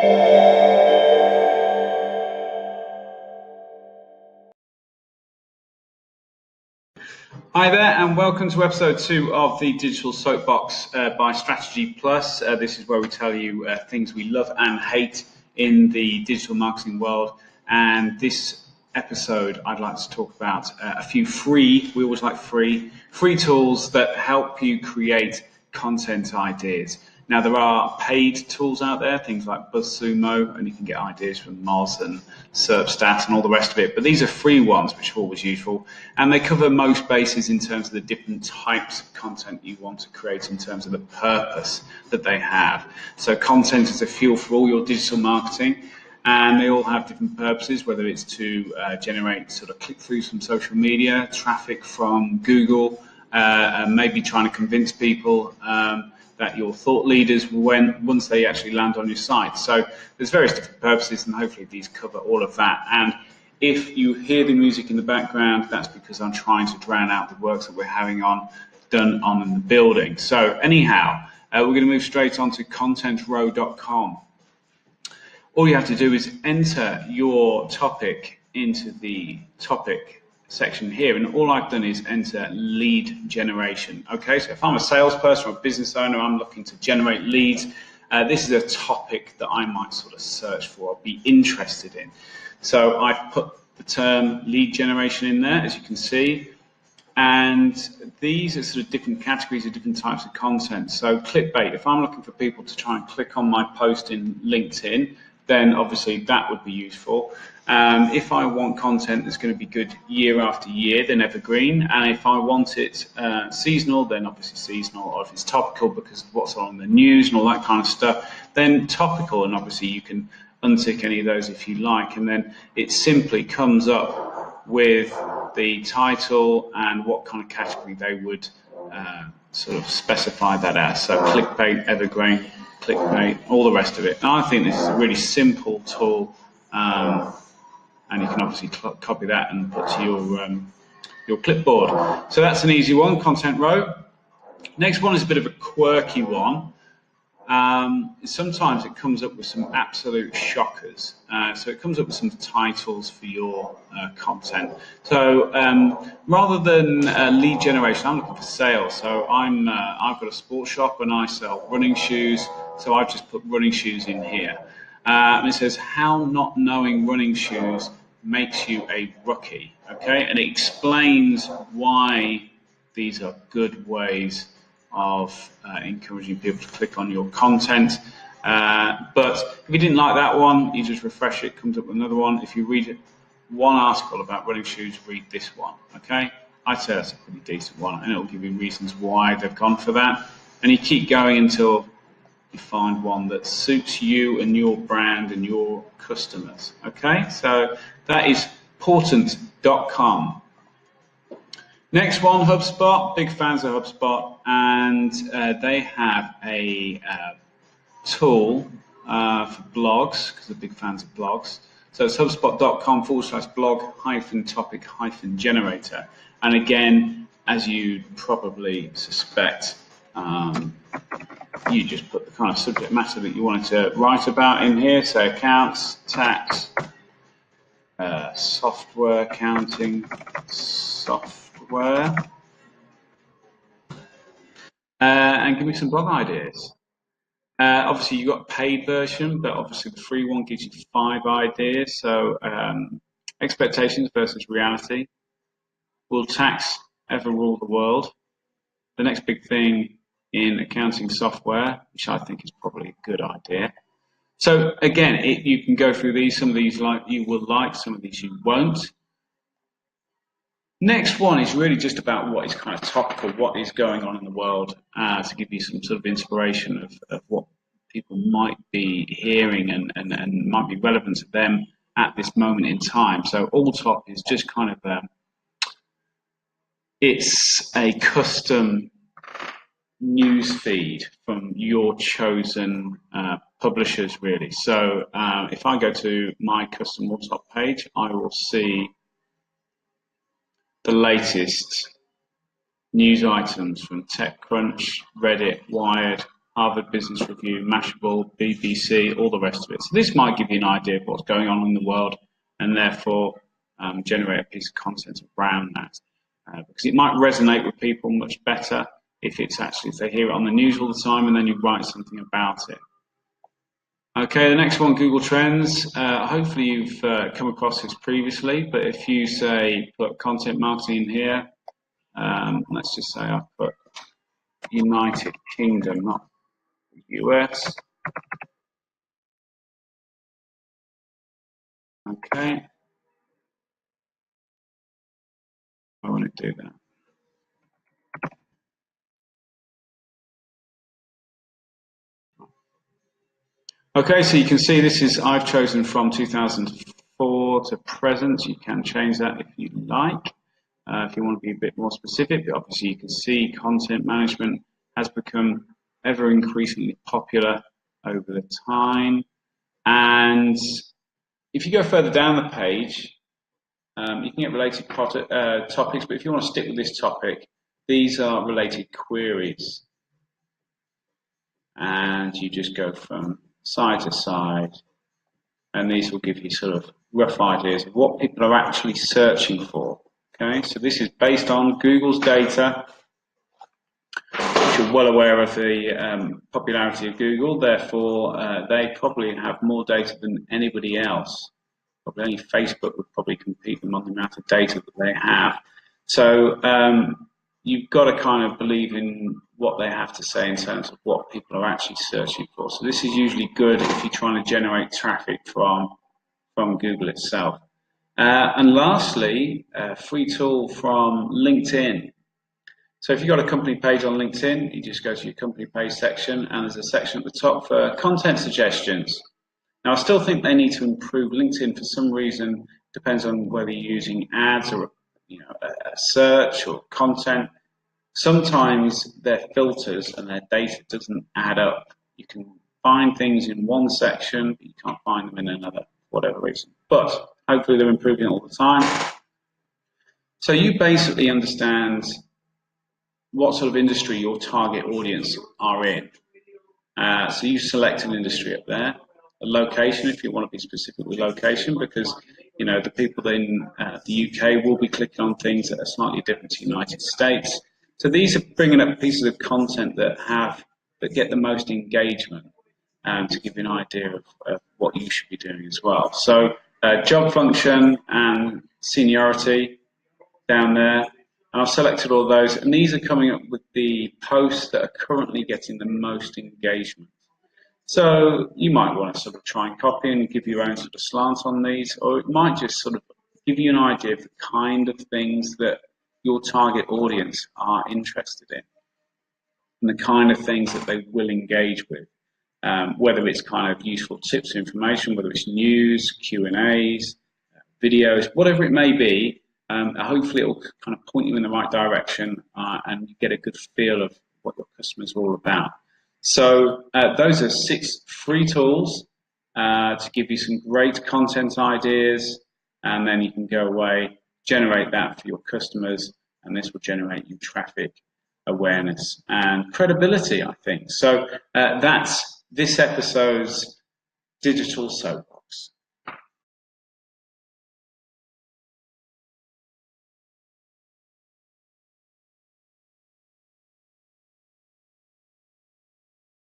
Hi there, and welcome to episode 2 of the Digital Soapbox by Strategy Plus. This is where we tell you things we love and hate in the digital marketing world. And this episode, I'd like to talk about a few we always like free tools that help you create content ideas. Now, there are paid tools out there, things like BuzzSumo, and you can get ideas from Moz and Serpstat and all the rest of it. But these are free ones, which are always useful. And they cover most bases in terms of the different types of content you want to create in terms of the purpose that they have. So content is a fuel for all your digital marketing. And they all have different purposes, whether it's to generate sort of click-throughs from social media, traffic from Google, maybe trying to convince people that your thought leaders once they actually land on your site. So there's various different purposes, and hopefully these cover all of that. And if you hear the music in the background, that's because I'm trying to drown out the works that we're having done on in the building. So anyhow, we're going to move straight on to contentrow.com. All you have to do is enter your topic into the topic section here, and all I've done is enter lead generation. Okay, so if I'm a salesperson or a business owner, I'm looking to generate leads. This is a topic that I might sort of search for or be interested in. So I've put the term lead generation in there, as you can see, and these are sort of different categories of different types of content. So clickbait, if I'm looking for people to try and click on my post in LinkedIn, then obviously that would be useful. If I want content that's going to be good year after year, then evergreen. And if I want it seasonal, then obviously seasonal. Or if it's topical because of what's on the news and all that kind of stuff, then topical. And obviously you can untick any of those if you like. And then it simply comes up with the title and what kind of category they would sort of specify that as. So clickbait, evergreen, clickbait, all the rest of it. And I think this is a really simple tool. And you can obviously copy that and put to your clipboard. So that's an easy one, Content Row. Next one is a bit of a quirky one. Sometimes it comes up with some absolute shockers. So it comes up with some titles for your content. So rather than lead generation, I'm looking for sales. So I've got a sports shop and I sell running shoes. So I've just put running shoes in here. And it says how not knowing running shoes makes you a rookie. Okay, and it explains why these are good ways of encouraging people to click on your content. But if you didn't like that one, you just refresh it, comes up with another one. If you read one article about running shoes, read this one. Okay, I'd say that's a pretty decent one, and it'll give you reasons why they've gone for that. And you keep going until you find one that suits you and your brand and your customers. Okay, so that is portent.com. Next one, HubSpot. Big fans of HubSpot, and they have a tool for blogs, because they're big fans of blogs. So it's hubspot.com/blog-topic-generator. And again, as you probably suspect, you just put the kind of subject matter that you wanted to write about in here. So accounts, tax, software, accounting, software, and give me some blog ideas. Obviously, you've got a paid version, but obviously the free one gives you 5 ideas. So expectations versus reality. Will tax ever rule the world? The next big thing in accounting software, which I think is probably a good idea. So again, you can go through these. Some of these you will like, some of these you won't. Next one is really just about what is kind of topical, what is going on in the world, to give you some sort of inspiration of what people might be hearing and might be relevant to them at this moment in time. So All Top is just kind of it's a custom news feed from your chosen publishers, really. So if I go to my custom All Top page, I will see the latest news items from TechCrunch, Reddit, Wired, Harvard Business Review, Mashable, BBC, all the rest of it. So this might give you an idea of what's going on in the world, and therefore generate a piece of content around that. Because it might resonate with people much better if they hear it on the news all the time and then you write something about it. Okay, the next one, Google Trends. Hopefully you've come across this previously, but if you say put content marketing in here, let's just say I've put United Kingdom, not US. Okay. I want to do that. Okay, so you can see this is, I've chosen from 2004 to present. You can change that if you like, if you want to be a bit more specific. But obviously you can see content management has become ever increasingly popular over the time. And if you go further down the page, you can get related topics, but if you want to stick with this topic, these are related queries. And you just go from side to side, and these will give you sort of rough ideas of what people are actually searching for. Okay, so this is based on Google's data, which you're well aware of the popularity of Google. Therefore, they probably have more data than anybody else. Probably only Facebook would probably compete them on the amount of data that they have. So you've got to kind of believe in what they have to say in terms of what people are actually searching for. So this is usually good if you're trying to generate traffic from Google itself. And lastly, a free tool from LinkedIn. So if you've got a company page on LinkedIn, you just go to your company page section, and there's a section at the top for content suggestions. Now, I still think they need to improve. LinkedIn, for some reason, depends on whether you're using ads or a search or content. Sometimes their filters and their data doesn't add up. You can find things in one section, but you can't find them in another, for whatever reason. But hopefully they're improving all the time. So you basically understand what sort of industry your target audience are in. So you select an industry up there, a location if you want to be specific with location, because the people in the UK will be clicking on things that are slightly different to the United States. So these are bringing up pieces of content that get the most engagement, to give you an idea of what you should be doing as well. So job function and seniority down there. And I've selected all those, and these are coming up with the posts that are currently getting the most engagement. So you might want to sort of try and copy and give your own sort of slant on these, or it might just sort of give you an idea of the kind of things that your target audience are interested in and the kind of things that they will engage with, whether it's kind of useful tips or information, whether it's news, Q&As, videos, whatever it may be. Hopefully it will kind of point you in the right direction, and you get a good feel of what your customers are all about. So those are 6 free tools to give you some great content ideas, and then you can go away, generate that for your customers, and this will generate you traffic, awareness, and credibility, I think. So that's this episode's Digital Soapbox.